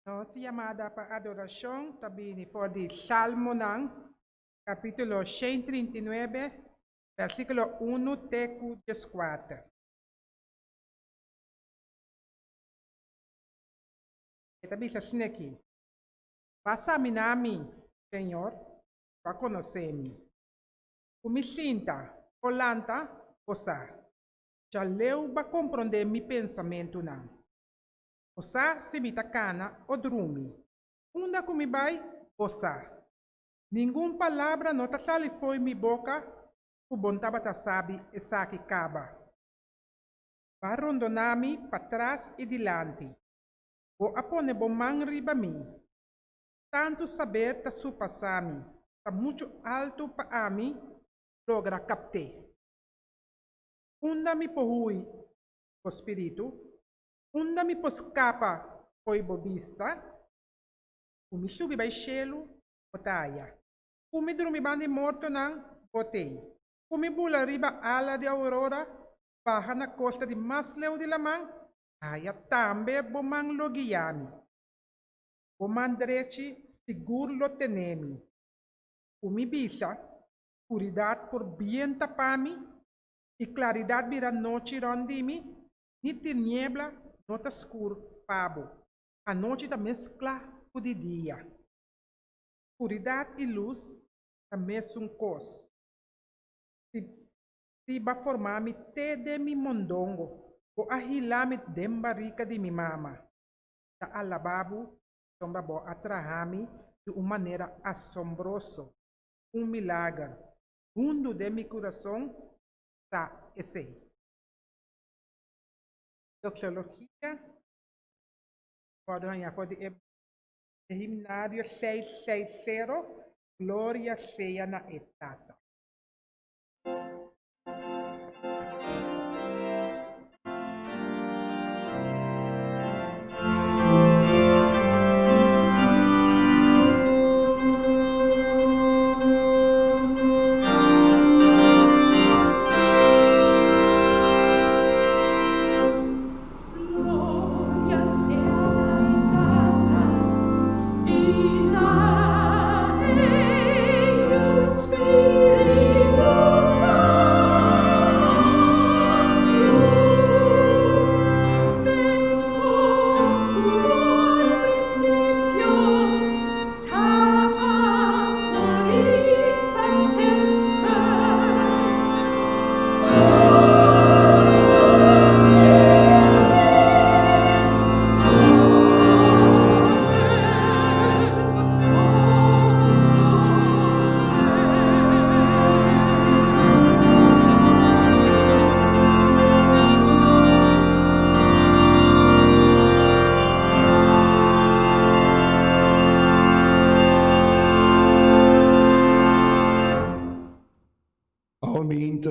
Nossa chamada para adoração também foi de Salmo ng capítulo 139, versículo 1 até 4. Também assim aqui. Passa-me na mim, Senhor, para conhecer-me. O me sinta, olanta, osa. Já leu para compreender meu pensamento não. Osa se me tacana ou drume. Unda como vai, osa. Nenhuma palavra não tá sali foi mi boca, o bom taba sabe essa que caba. Para rondonami para trás e dilante. O apone bom man riba mi. Tanto saber ta supasami, ta muito alto para ami, logra capte. Unda mi pohui o espírito, unda mi poscapa foi bobista, o mi subi vai cielo, botaia. O mi dormi bandi morto nang botei. O mi bula riba ala de aurora, baja na costa de Masleu de Lamang, aya tambe bomang logiami. O mandreci seguro lo tenemi. O mi bisa, puridade por bien tapami, e claridade vira noite rondimi, ni tiniebla nota escuro pabo. A noite da mescla com o dia. Puridade e luz da mesma cos. Se ba formar-me te de mi mondongo, o ahilame dembarica de mi mama. Da alababo, sombra bo atrahami de uma maneira assombrosa. Milagre. Fundo de mi coração está esse. Doxologia. Pode ganhar, pode Himnário 660, Glória seja na etapa.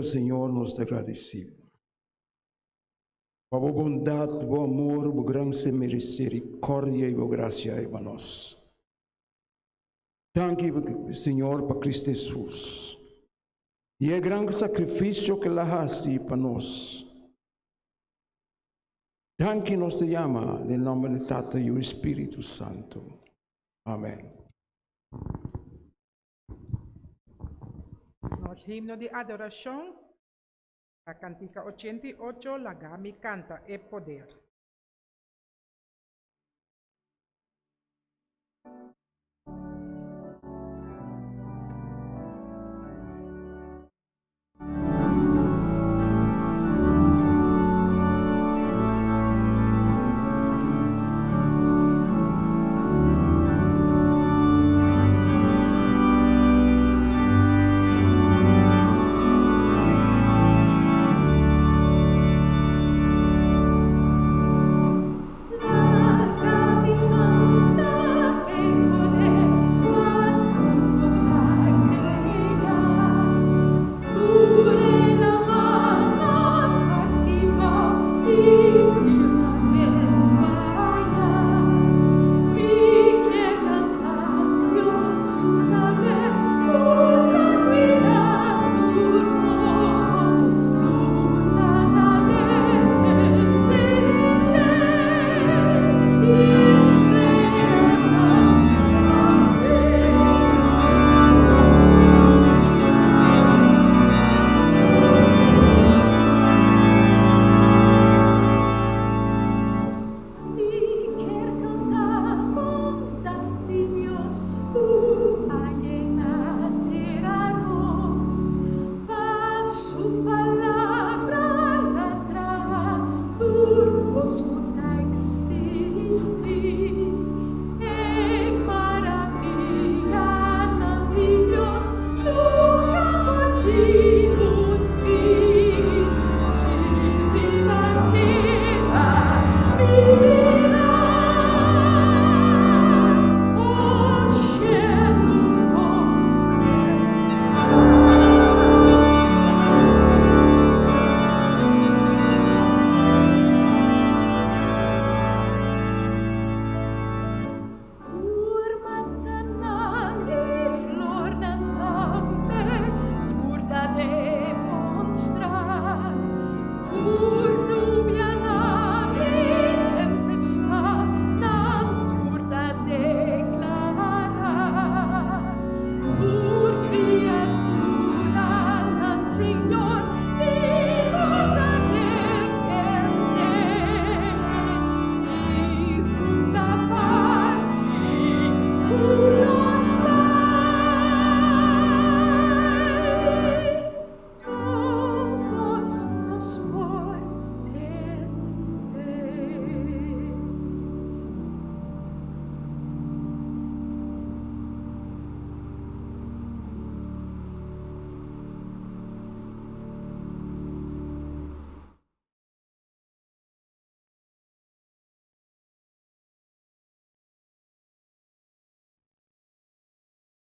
Senhor, nos agradecemos. Por a bondade, o amor, a grande misericórdia e a graça para nós. Danke, Senhor, para Cristo Jesus. E é grande sacrifício que Ele faz para nós. Danke, nos te chama, no nome do Tata e do Espírito Santo. Amém. Nosso himno de adoração, a cantica 88, Lagami canta e poder.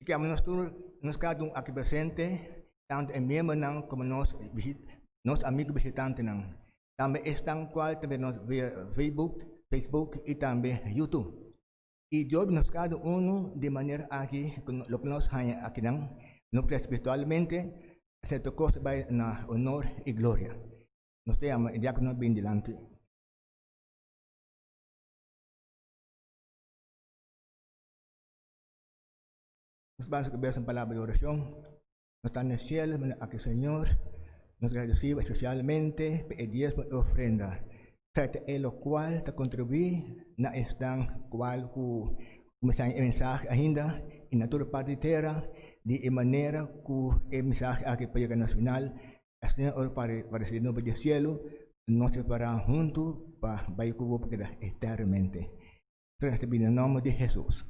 Kaya nos kadong aqui presente, tanto em membro não como nos amigos visitantes não. Também estão qual também nos via Facebook e também YouTube. E Deus nos cada de maneira aqui, lo que nós aqui não, no espiritualmente, certa coisa vai na honor e glória. Nós temos o diácono bem delante. Nos vamos a conversar en palabra de oración. Nos está en el cielo, aquí Señor. Nos agradecemos especialmente por el diezmo y ofrenda. En lo cual te contribuí, na están cual começar el mensaje ainda, en la toda parte de tierra, de manera que el mensaje aquí para llegar al final, así para el nombre del cielo, nos separamos juntos para ir con vos eternamente. Gracias en el nombre de Jesús.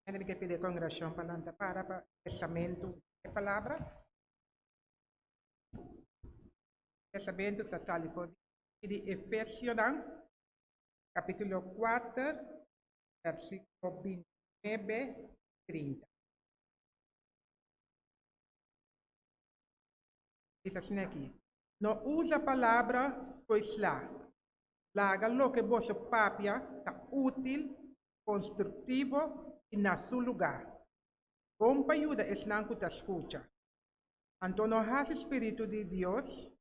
En el que pide congregación para el testamento de palabra. Testamento de California. Y de Efesios, capítulo 4, versículo 29, 30. Dice así aquí. No usa palabra pues la haga lo que vuestro papia está útil, constructivo y na su lugar. Con ayuda es la que te escucha. Antonio has Espíritu de Dios,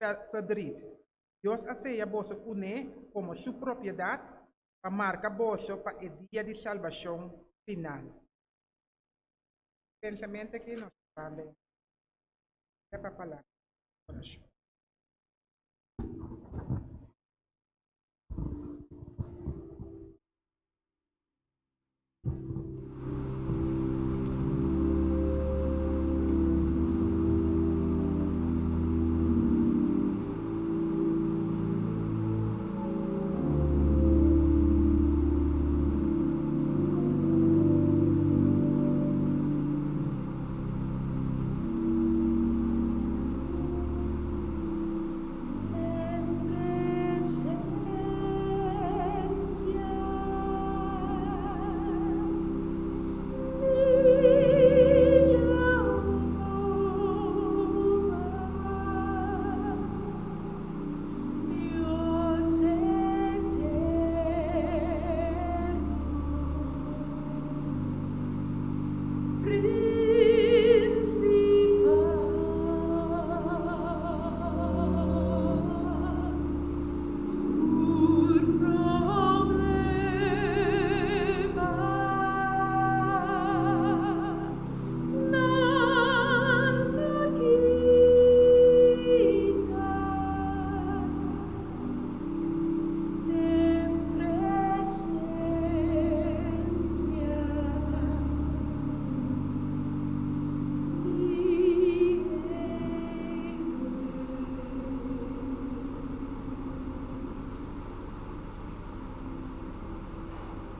verdad. Dios hace a vos une como su propiedad, para marcar vos para el día de salvación final. Pensamiento que nos vale. É para falar.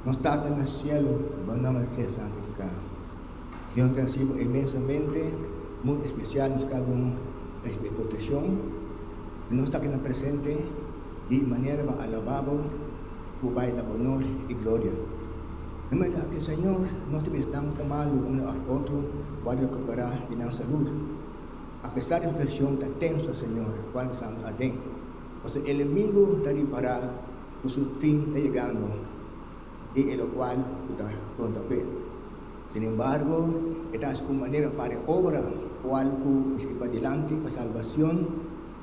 No está en el cielo, tu nombre sea santificado. Señor, te recibo inmensamente, muy especial, nos cada uno recibe protección. No está aquí en el presente, de manera alabado, tu baila honor y gloria. De manera que, Señor, no te ves tan mal uno al otro, para recuperar de la salud. A pesar de la situación tan tensa, Señor, cuando estamos adentro, o sea, el enemigo está para que su fin está llegando. Y en lo cual está contra fe. Sin embargo, esta es una manera para obra, cual que para adelante, para salvación,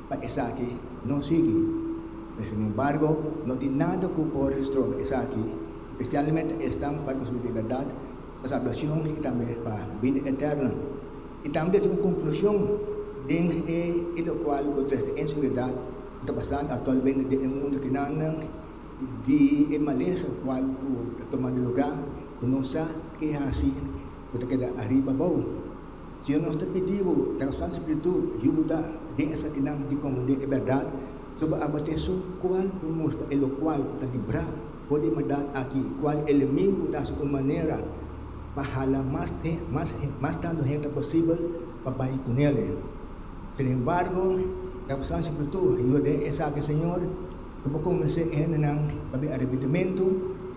para esa que no sigue. Pero, sin embargo, no tiene nada que por estrobe esa aquí, especialmente estamos para su libertad, para salvación y también para vida eterna. Y también es una conclusión de lo cual contra esta inseguridad está pasando actualmente en el mundo que nada de maleza cual tomando lugar, no sabe que es así, porque queda arriba abajo. Si yo no estoy pidiendo, la Santo Espíritu ayuda de esa que no de como de verdad, sobre abater su cual muestra en lo cual está librado, puede mandar aquí, cual el enemigo da su manera para jalar más tanto gente posible para ir con él. Sin embargo, la Santo Espíritu ayuda de esa que Señor. Como comencé en el arrepentimiento,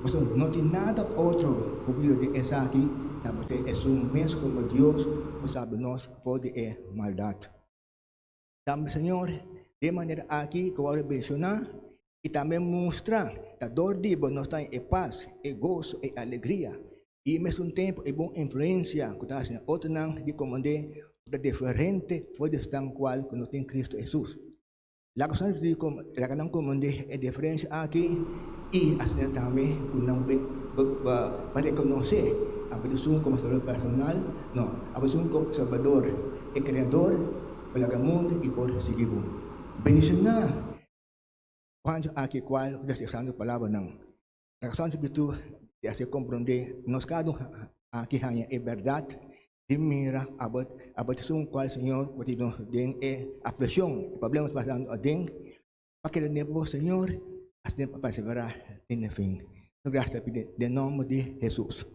pues no tiene nada otro que de esa aquí, es un mes como Dios, pues nos fue de maldad. También, Señor, de manera aquí, que voy a mencionar, y también mostrar que dos días nos está en paz, en gozo, en alegría, y al mismo tiempo, en buena influencia, que está en otro de comandé, diferente, fue de tan cual que no tiene Cristo Jesús. La cosa la kanang komande e diferencia aquí y así también kunang para conocer a persona como salvador personal, no, a persona como salvador y creador por la mundo y por seguido. Bendición na. Cuando aquí cual desde palabra nang la razón espíritu de hacer comprender nos cada aquí hanya é verdade de mira abot sung qual Senhor o tino den é a pressão problemas passando a den para que nebo Senhor assim para perseverar em fim. Graças de nome de Jesus.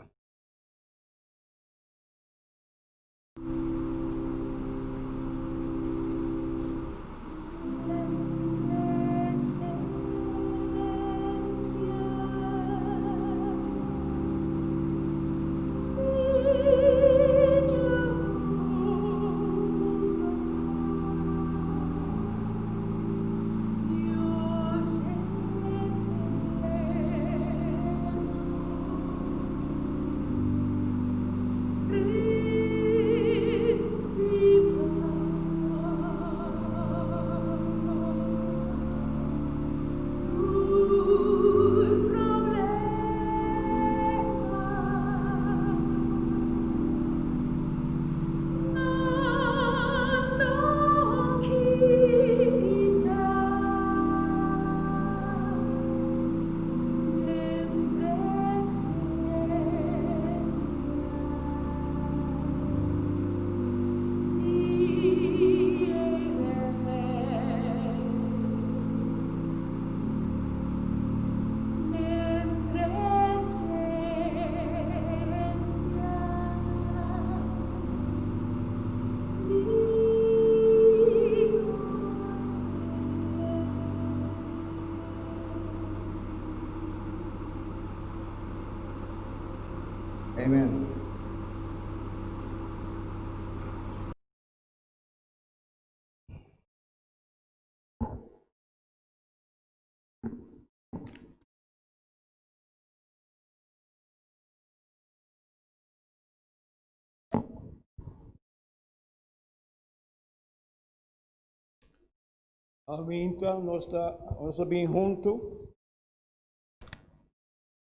Amen. Amém, então, nós estamos bem juntos.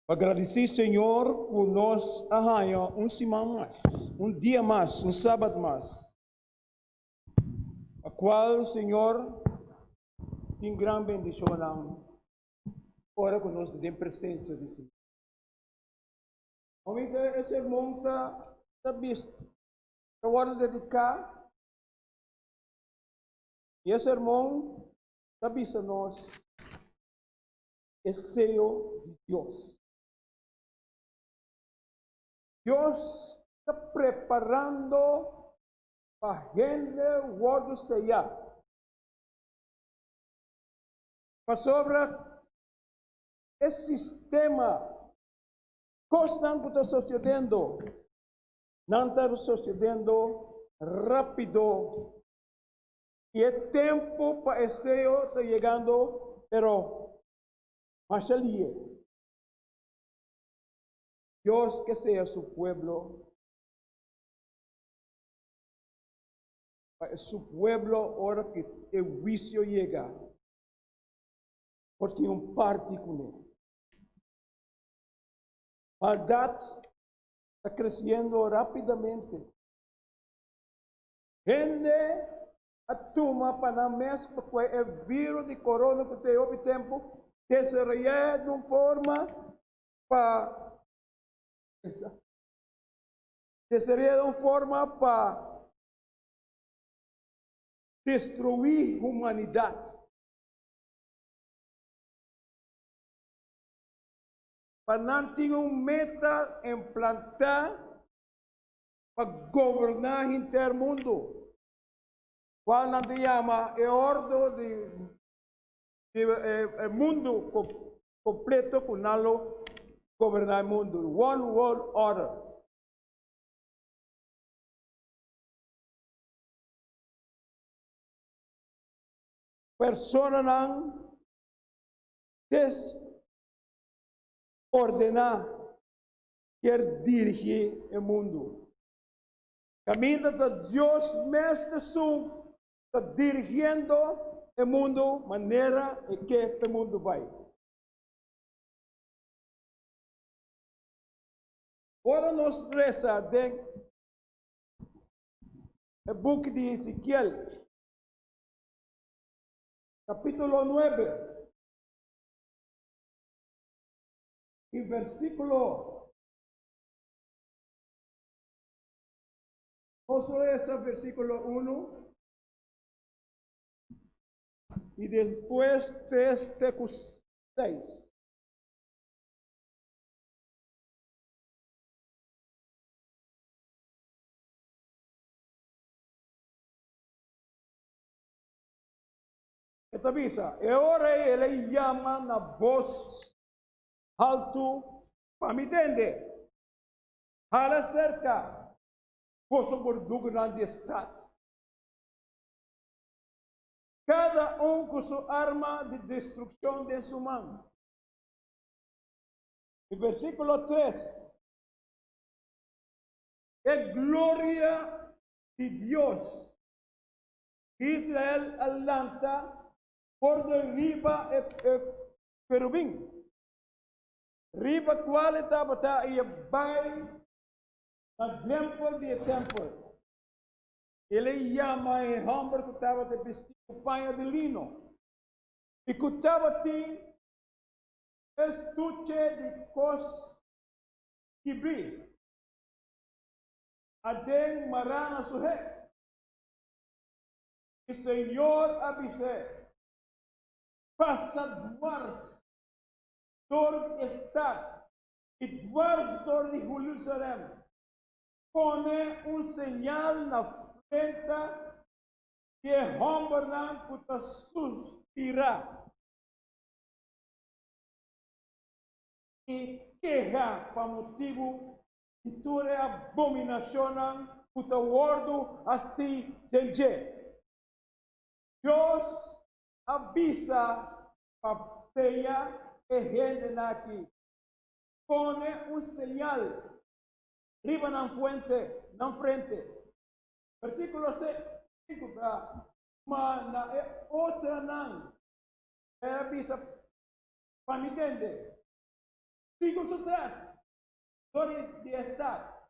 Agradecer, Senhor, por nós arranjar semana mais, dia mais, sábado mais, a qual, Senhor, tem grande bendição, ora que nós temos presença de Senhor. Amém, então, esse irmão está visto, está hora de dedicar, e esse irmão está visto a nós, é sello de Deus. Deus está preparando para a gente o sellar. Mas sobre esse sistema constante que está sucedendo, não está sucedendo rápido. E é tempo para esse sello está chegando, pero mais ali. Dios que sea su pueblo, para su pueblo ahora que el juicio llega, porque parte con él. Maldad está creciendo rápidamente. Gente atuma para mes porque el virus de corona que te houve tempo desarrollar de uma forma para seria de uma forma para destruir a humanidade. Para não ter meta implantar para governar o mundo. Qual não te chama é ordem de mundo completo com nalo governar o mundo. One world order. Persona não desordenar, quer dirigir o mundo. Caminho de Deus mesmo está dirigindo o mundo, maneira em que o mundo vai. Ora nós reza dentro do book de Ezequiel, capítulo 9, e versículo, nós reza versículo 1, e depois 3:6. Esta avisa, e ora ele chama na voz alto, para me entender. Hala cerca, vosso gordo grande estado. Cada com sua arma de destruição de sua mão. E versículo 3. É glória de Deus. Israel alanta por derriba e querubim. Riba qual estava e vai na templo. Ele chama e homem que estava de vestido panha de lino. E que estava tem estuche de cos que brilha. Adem marana suhe. E Senhor avise. Passa duas door estado e duas door de Jerusalém. Põe sinal na frente que homem não pode suspirar. E queja para motivo de toda abominação puta wordo assim gente. Deus avisa para ceia e gente aqui. Põe sinal. Riba na frente. Versículo 5. Mas na outra não. Avisa para me entender. 5 atrás. Glória de estar.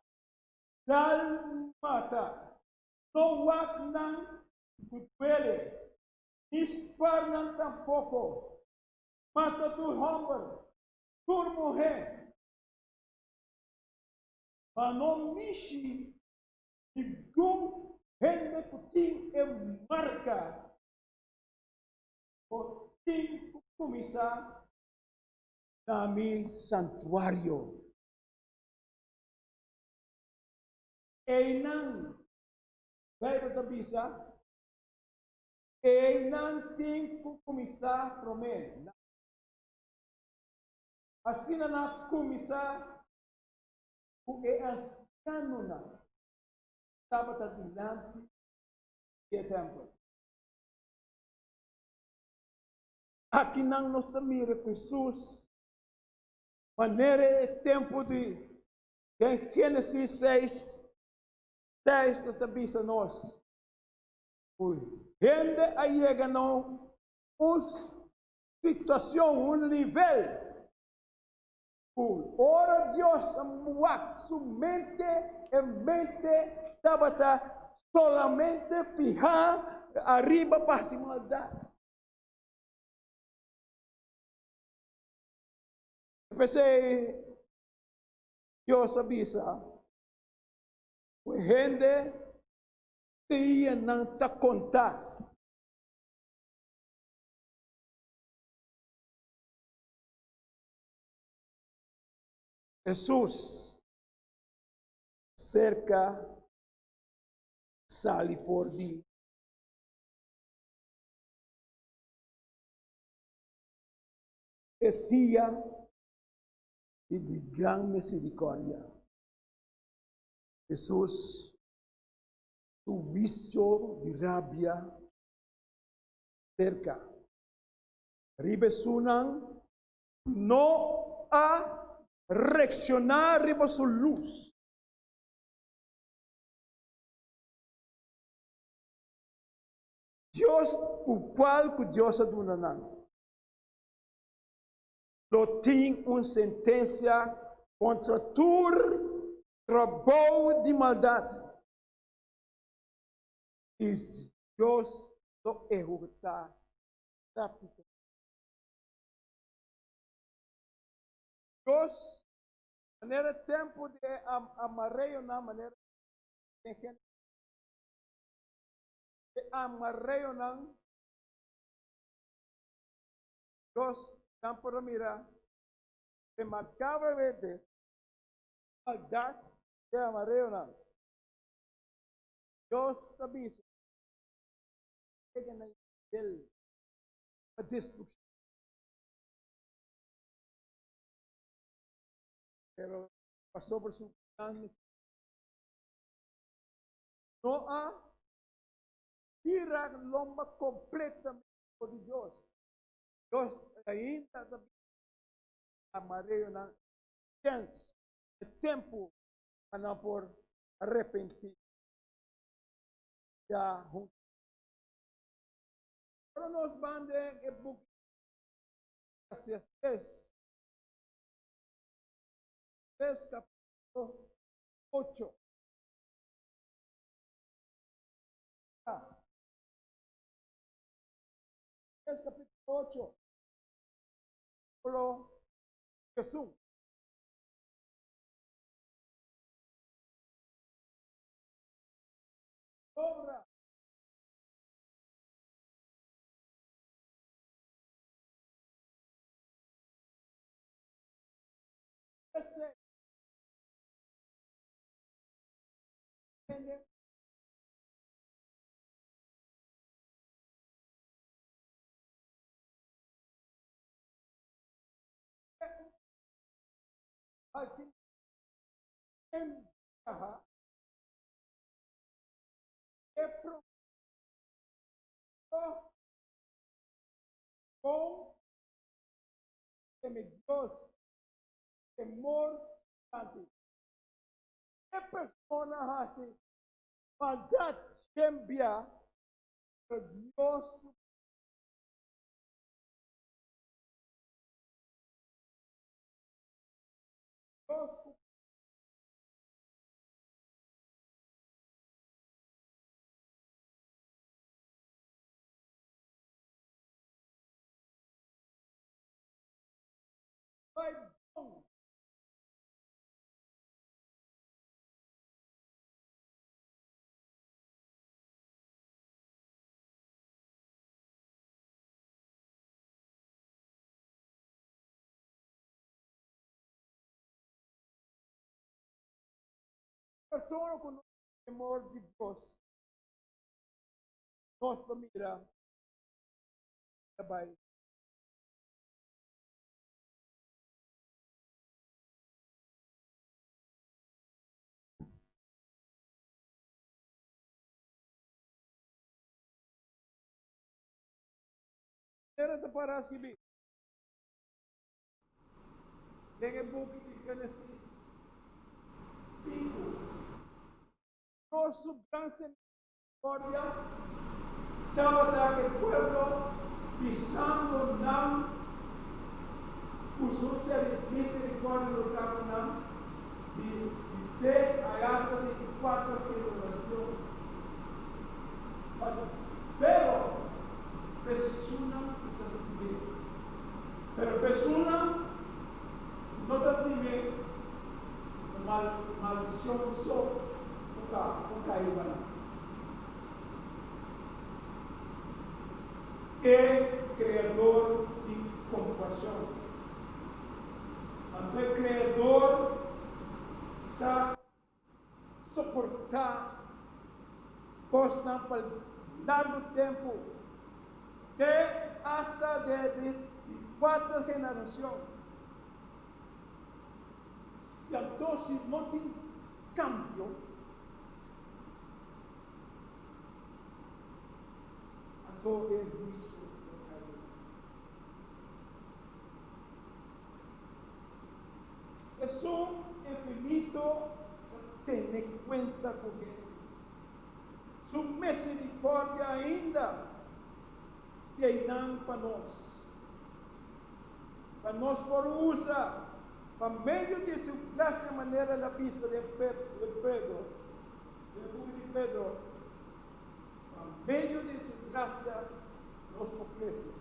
Mata. Não há não. Cutuele. Disparnan tampoco. Mata tu homem. Tu mulher. Mas não mishi. E gum. Gente putin e marca. Putin começar. Na mi santuário. E não. Vai para bisa. E não tem que começar a prometer. Assim não começar o é anciano não. Estava diante do templo. Aqui não nós mira Jesus. Maneira é tempo de Gênesis 6. 10 nós avisa nós. Gente aí ganhou uma situação, nível. Ora Deus muak su mente estava solamente fijar arriba para a maldade. Eu pensei, Deus avisa, gente ia não te contar. Jesus cerca sali fuori e sia di gran misericordia. Jesus, su vicio di rabbia cerca. Ribesunan no a reaccionar riba su luz. Dios, o qual que Deus adunanan. Lo tem uma sentença contra todo trabalho de maldade. E Deus lo executa rápido. Deus, maneira tempo de amarreio na maneira de amarreio na Deus para mirar, se marcava verde, maldade de amarreio na Deus também se chega na ele a destruição. Pero passou por sua não há ir lomba completamente de Deus. Deus ainda amarelo na chance, tempo para por arrepentir. Já para nós bande e book gracias capítulo 8. Capítulo 8. Pelo Jesús. Obra. Ese. Así encaja que pronto con Dios temor santo. ¿Qué persona hace maldad cambia que Dios vai bom? Persona con temor de Dios nos mira trabalho. Era de paras que vi. Dengue book de Gênesis 5. Nosso gran misericordia estaba el pueblo pisando nam, puso misericordia lo nam, de 3 hasta de 4 generaciones. Pero persona no testime. Pero persona no testime maldición solo. Nunca iba a el creador de compasión. Ante el creador está soportar cosas por largo tiempo que hasta de 4 generaciones. Si entonces no tiene cambio, todo el juicio Jesús infinito tiene cuenta con él. Su misericordia ainda kainan para nós por usar, para meio de sua graça maneira na pista de Pedro, para meio de sua graça, nós por crescer.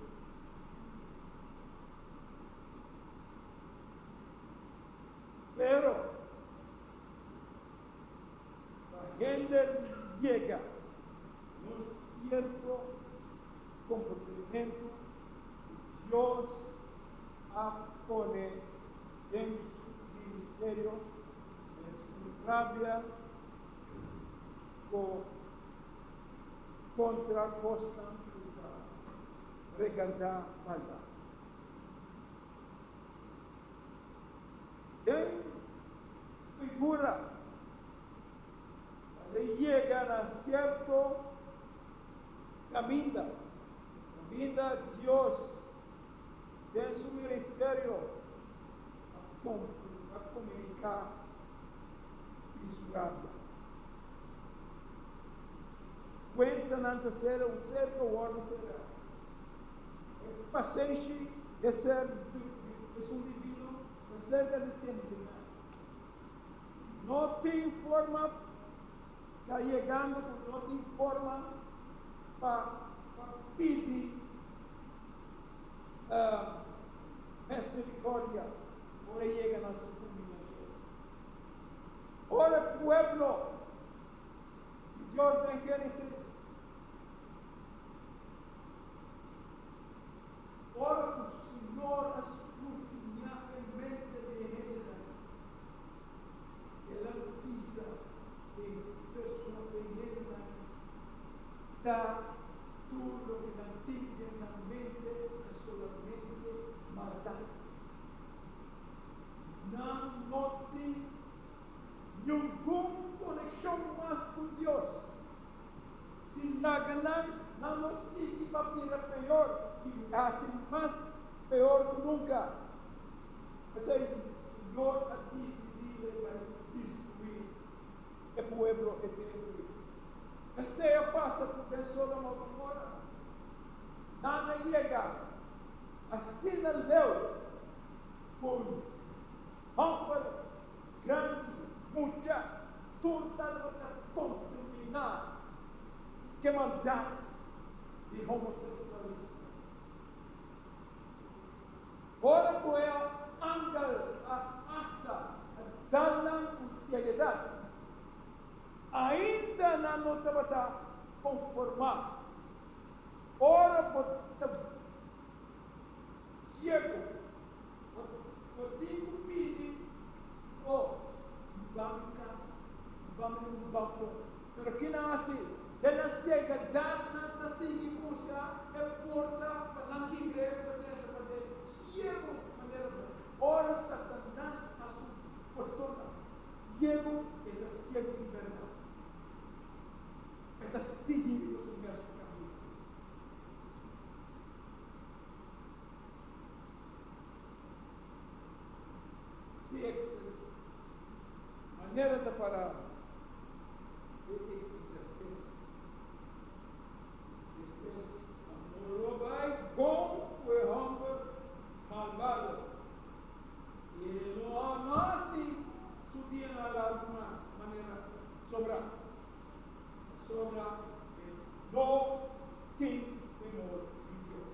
Pero, la gente llega no cierto comportamiento que Dios pone en su ministerio, en su rabia, contra costa, regalada maldad. En figura le llegan a cierto camina Dios en su ministerio a comunicar y su rabia. Cuentan antes de ser un cierto orden será. El paciente es un divino acerca de tiempo. No te informa, está llegando, no te informa para pedir misericordia, ahora llegan a su culminación. Ahora pueblo, Dios de Génesis, ahora el Señor escrutina en mente de género. La noticia de persona de género está todo lo que la tiene en la mente es solamente maldad. No tiene ninguna conexión más con Dios. Si la ganan, no nos sigue para peor y hace más peor que nunca. O sea, el Señor ha decidido destruir el pueblo eterno. Este pasa por el Sodoma y Gomorra. Nada llega a sin el Leo con hambre grande, mucha, totalmente contaminar que maldad de homosexualismo. Ahora voy a andar hasta darle seriedad. Ainda não estava conformado. Ora, ciego, o tipo pede, bancas, vamos no banco. Pero que não assim, ela chega, dá santa assim, busca, porta, para não quebrar, para ter ciego, ora, Satanás, a sua persona, ciego, é ciego de verdade. Está seguindo o mesmo caminho. Se essa maneira de parar, amor vai com o homem malvado. E não nasce subir a alguma maneira sobrar. No tem temor de Deus.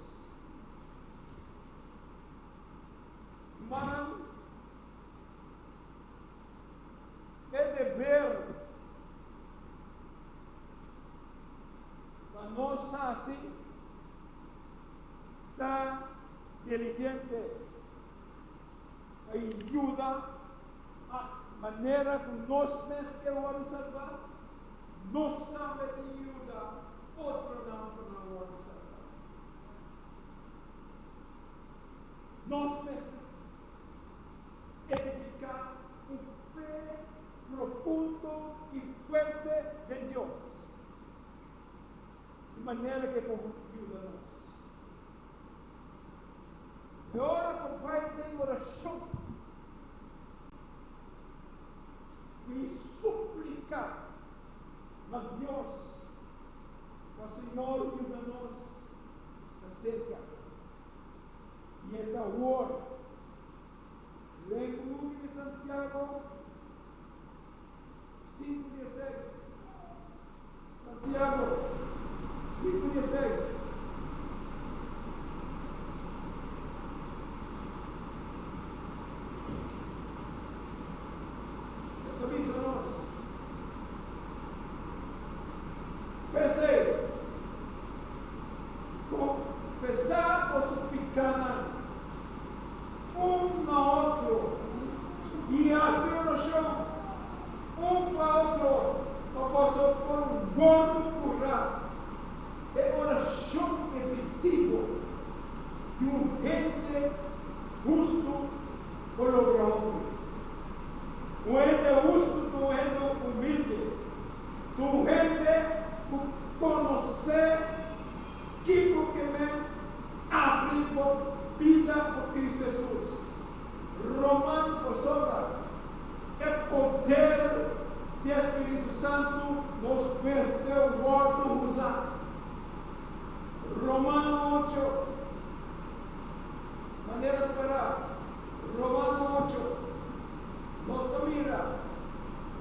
Mas é dever para nós assim estar diligente ajuda a maneira que nós mesmos queremos salvar. Nós também ajuda outro não para não salvar. Nós mesmos edificar fé profundo e fuerte de Deus. De maneira que ajuda a nós. E agora que o Pai tem oração e suplicar a Deus, o Senhor ajuda-nos a cerca. Y esta hora, leen de Santiago 5:16. Santiago 5:16. Avísanos. Terceiro, confessar o suplicana um a outro e assim no chão, para outro, para poder pôr guardo curar. É oração efetiva de gente justo por lograr. Tu gente justo, tu gente humilde, tu gente que conhecer que me abriu vida por Cristo Jesus. Romano posora é poder do Espírito Santo nos perdeu o outro usar. Romano 8, maneira de parar. Romano 8. Nós mira,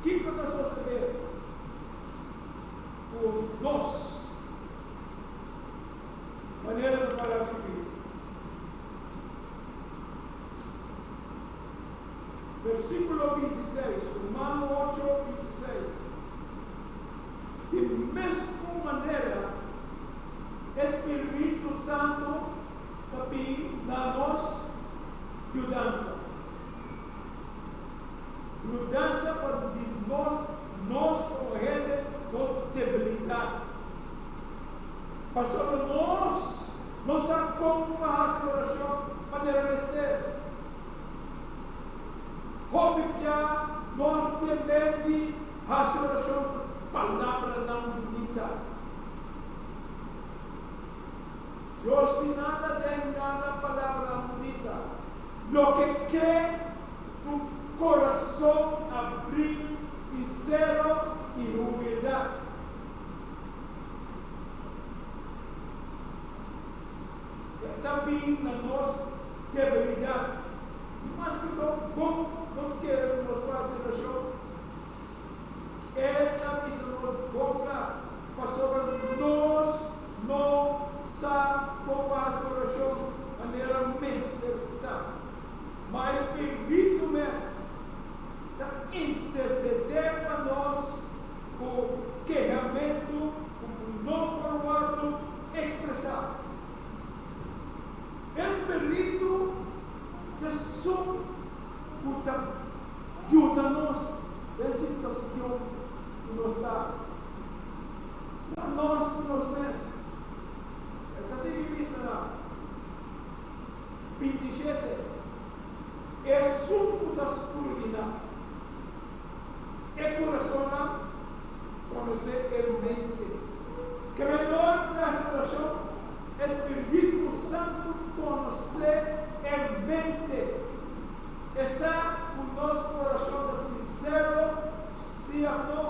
que está sucedendo? Por nós, maneira de parar esse vídeo. Versículo 26, Romano 8, 26. De mesma maneira, Espírito Santo também dá-nos mudança. Mudança para nós correr nossa debilidade. Pastor, nós como a oração para vencer. Hobbiga, nós temos a oração palavra não bonita. Deus tem nada de nada palavra bonita. Lo que quer tu coração abrir, sincero e humildade. Também na nossa debilidade. Mas que bom nós queremos nos fazer no show. Esta missão nos cobra. Pastor, nós não sabemos como fazer no show de maneira mestra. Mas permite mês de interceder para nós com querramento, com não provado, expressar. Espírito de som, portanto, ajuda-nos nessa situação que nos está. A nós que nos mês. Esta significa 27. É suco da escuridão. É coração conhecer a mente. Que melhor na oração, Espírito Santo conhecer a mente. Está o nosso coração sincero, sim ou não.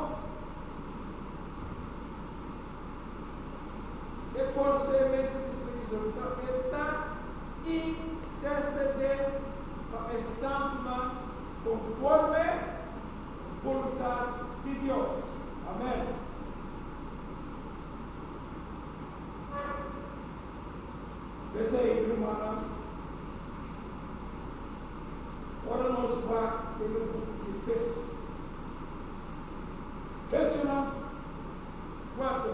É conhecer a mente do Espírito Santo. Está interceder para a Santa conforme a vontade de Deus. Amém. Esse aí, irmã. Agora nós vamos pelo de texto. Texto 4.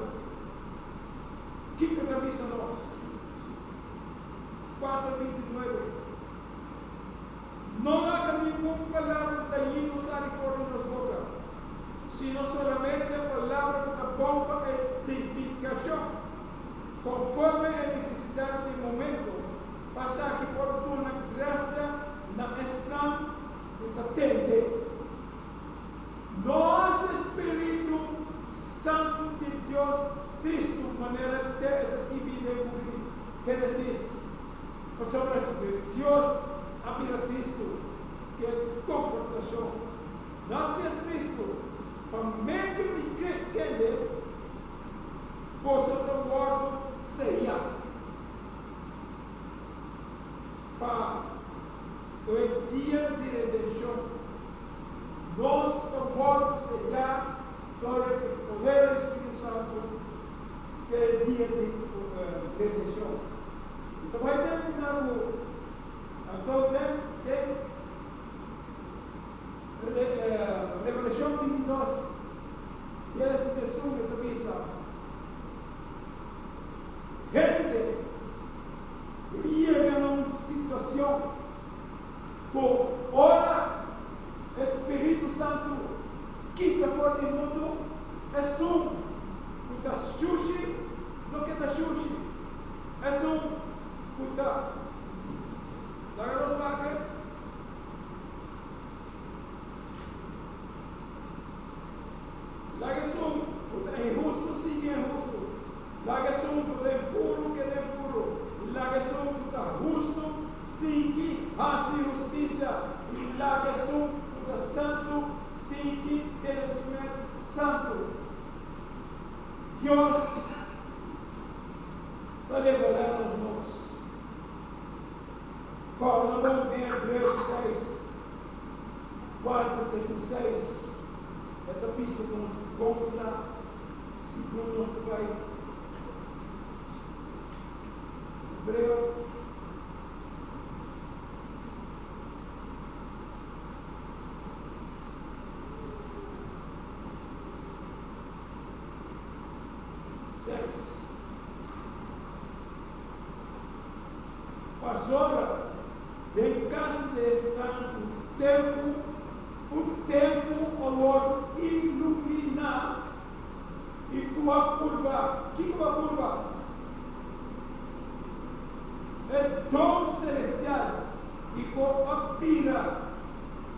Quinta camisa nós. 4:29. Não haga nenhuma palavra dañina sair fora de nossa boca, sino solamente a palavra que bom para edificação, conforme a necessidade do momento, passar que por tua graça na estão atende. Nosso Espírito Santo de Deus, Cristo, maneira de escrever em Gênesis, o sobre Deus, habita Cristo, que é comportação. Nasce Cristo, para meio de quem possa ter guardo ceia. dia de redenção. Nós vamos sellar por o poder do Espírito Santo, que é o dia de redenção. Então vai terminar o atualmente Revelação 22, que é essa pessoa que também sabe. Gente, llega a uma situação por ora, Espírito Santo quita fora do mundo, é um puta xuxi, não que da xuxi, é um puta. Larga los paques. Larga um puta injusto, sim é injusto. Larga um puta impuro, que é impuro. Larga um puta justo, sim que faz justiça. E larga um puta santo, sim que tem o santo. Deus vai revelar-nos nós. Paulo não em Hebreus 6, 4, 6, esta pista que nós vamos lá, segundo nosso Pai. Hebreu 6. Pastora, em casa desse o tempo, o Lord iluminar e tua curva. Que tua curva? É dom celestial e com a pira,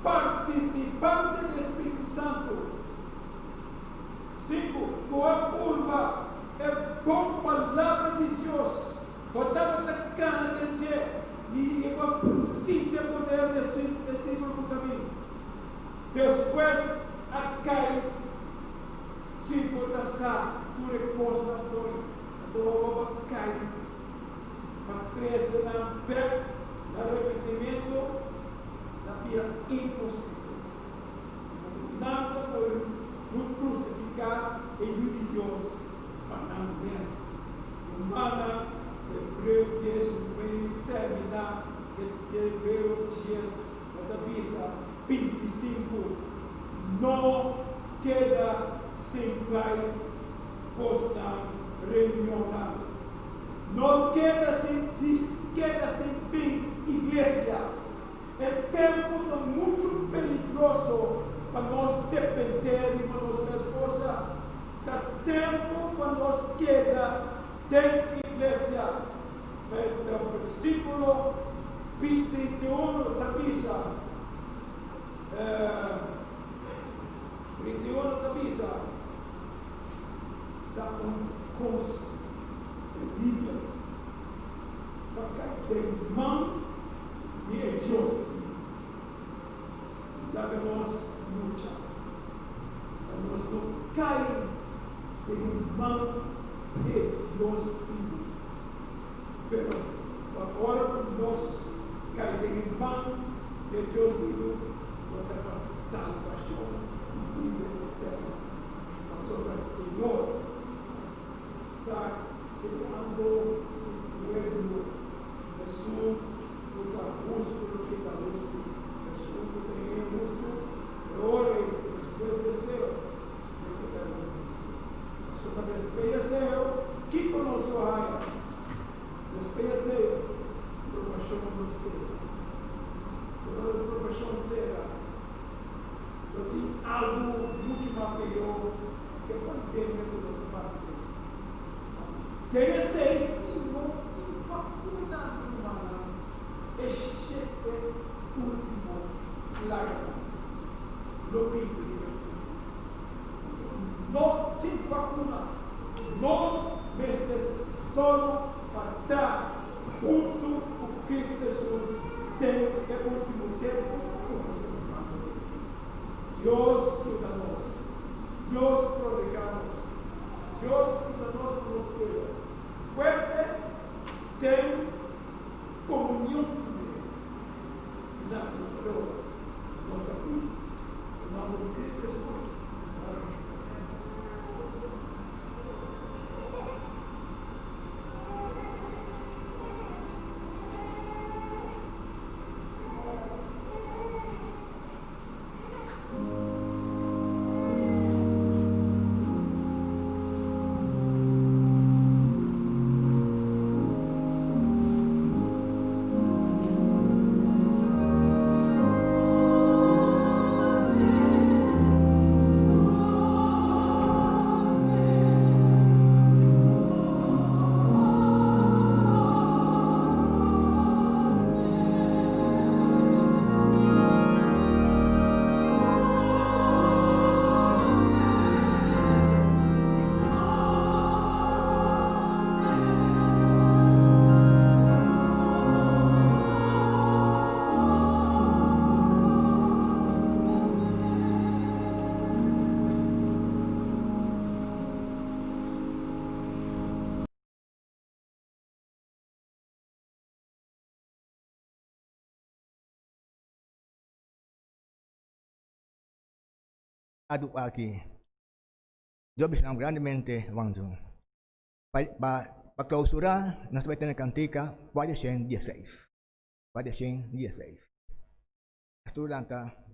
participante do Espírito Santo. 5. Com a curva é bom palavra de Deus. Botava a cana de Deus e eu sinto o poder desse grupo também. Depois a cai, se botar tu repouso na dor, a dor cai. Para crescer na pé, no arrependimento, na pia impossível. Nada por nos crucificar em nome de Deus, mas não vence. Humana, Hebreu 10, terminar, Hebreu 10, da vista 25, não queda sem pai, posta reunião. Não queda sem bem, igreja. É tempo muito perigoso para nós depender de nossa esposa. Está tempo para nós tem igreja. O versículo 31 da missa. 31 da missa. Está coisa terrível. Porque tem mão de Deus. Dá que nós lutar. Nós não caímos em mão de Deus. Pero agora nós caímos em mão de Deus para salvação e vida eterna. Nosso Senhor está selando o governo da sua luta justo do que está justo. Da sua luta é justo. Ore depois de ser do que está justo. Sobre a despeja que conosco há. Despeja provação do ser. Toda provação será. Eu tenho algo muito mais pior que a pandemia que nós passamos. Tem esse não tem faculdade humana. Este é o último lágrima. No Bíblia. Não tem faculdade. Nós, mesmo só para estar junto com Cristo Jesus, tem o último tempo. Deus cuida-nos, Deus protege-nos, Deus cuida-nos por nos cuida. Fuerte tem comunhão com Ele. Adu aquí. Yo visitamos grandemente Wangzhou. Para clausurar, nos va a tener cantica, Guardia 16. Guardia 16. Estudianta.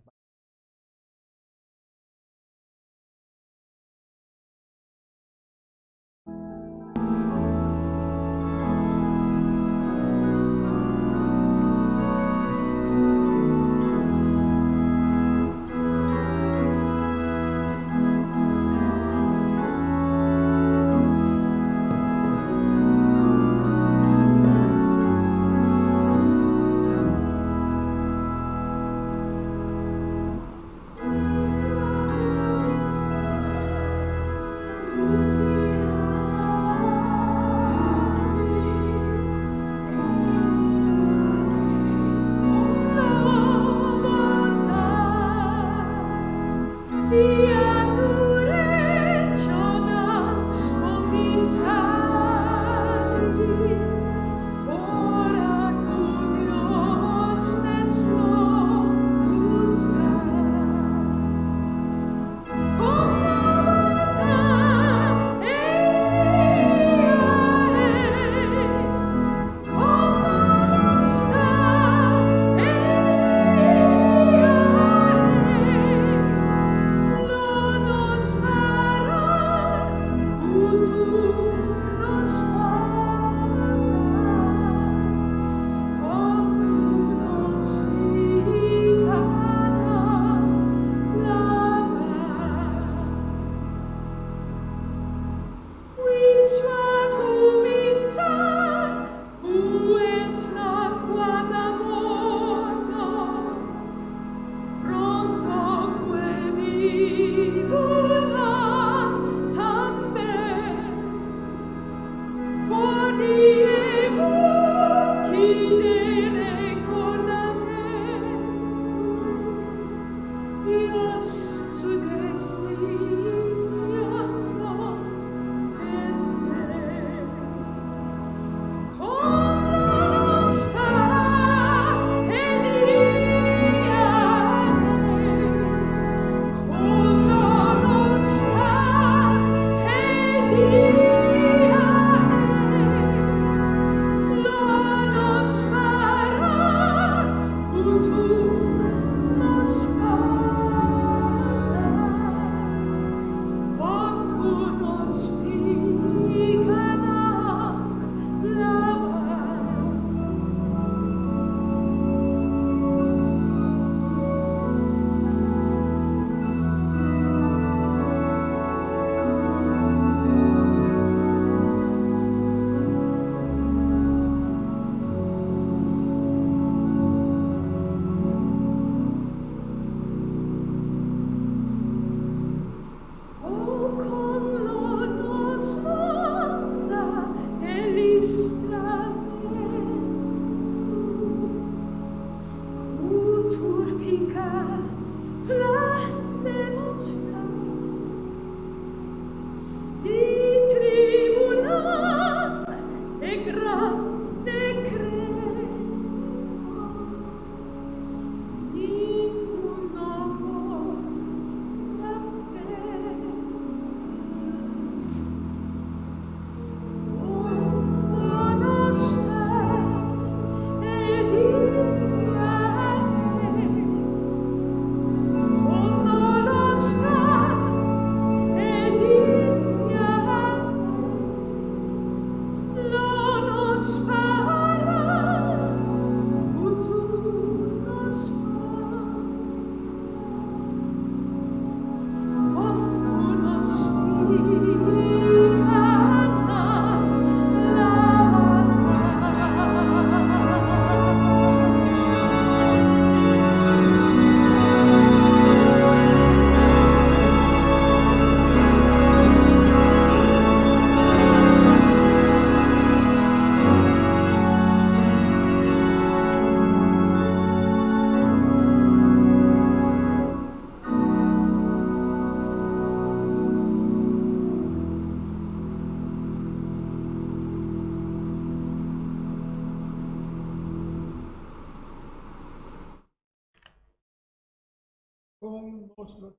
coração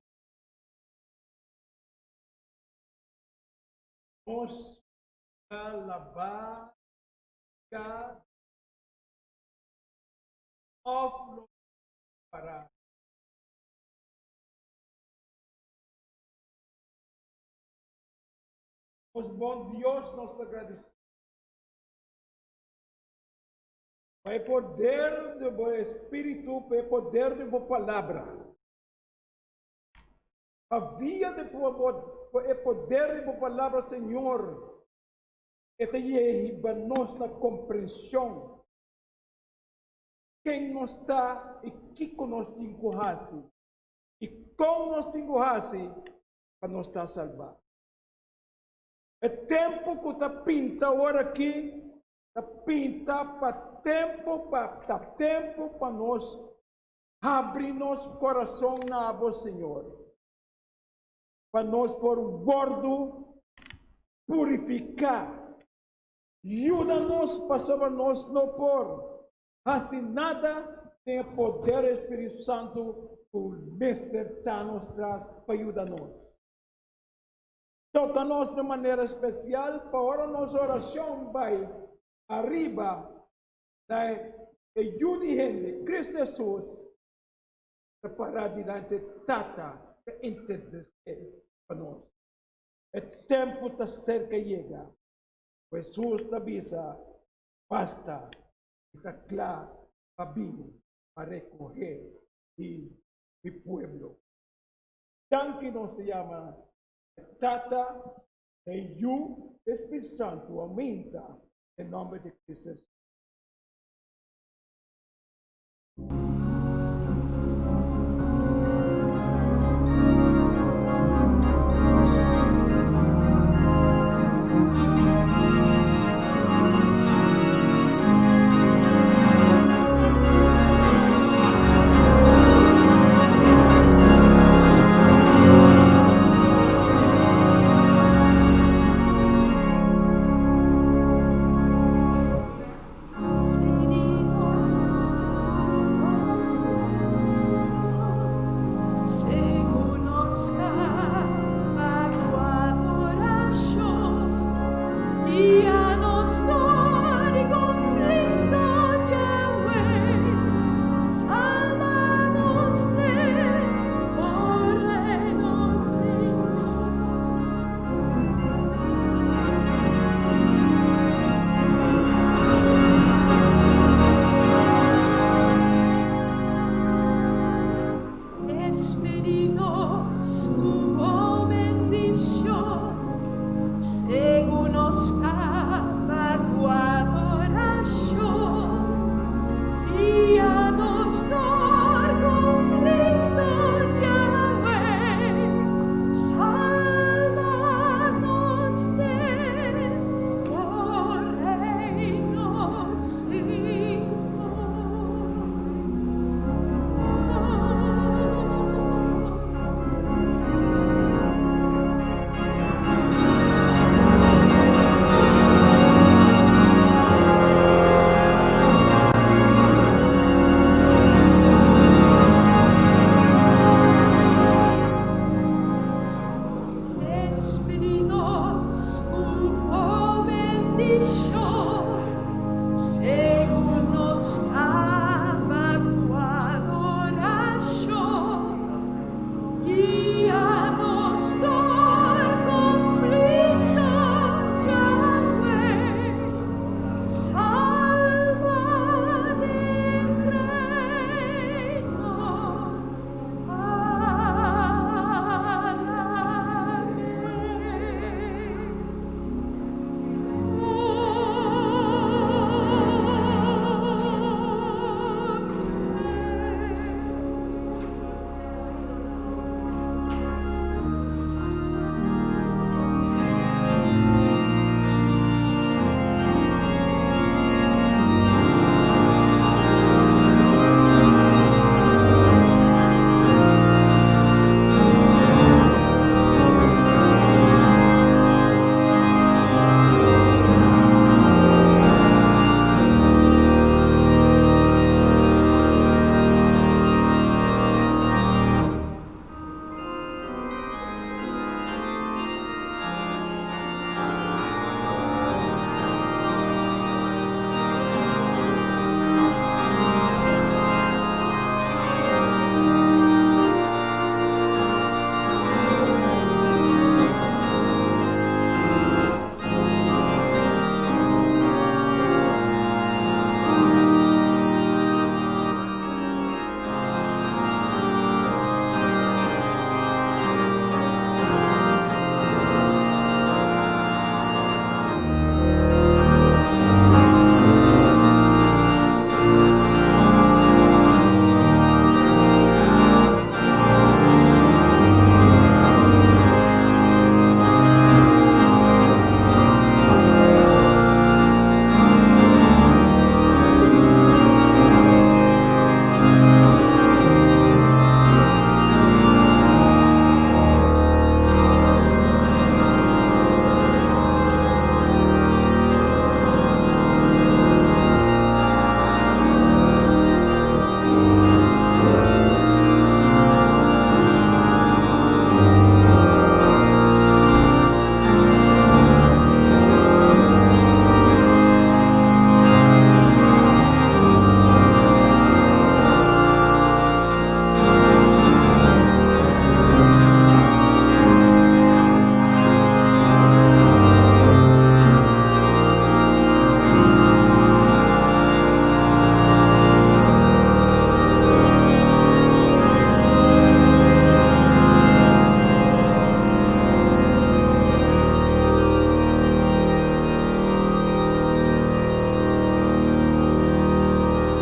nos alabar, para os bom Deus nos agradecemos. Pai, poder do bom Espírito, Pai, poder de boa palavra. Havia de poder de boa palavra, Senhor, e te lleva nós na compreensão. Quem nos está e que nos encorrasse, e como nos encorrasse, para nos estar salvar. É tempo que está pinta agora aqui, está pinta para tempo para nós abrir nosso coração na água, Senhor. Para nós por gordo purificar. Ajuda-nos para sobre nós não por assim nada sem o poder do Espírito Santo, o Mestre está nos traz para ajudar-nos. Toca-nos de maneira especial para a nossa oração vai arriba da ajuda e gente, Cristo Jesus, para diante tata que intercede para nós. O tempo está cerca de chegar. Jesus te avisa, basta, está claro, para vir, para recoger o pueblo. Tan que nos llama Tata, e o Espírito Santo aumenta em nome de Cristo.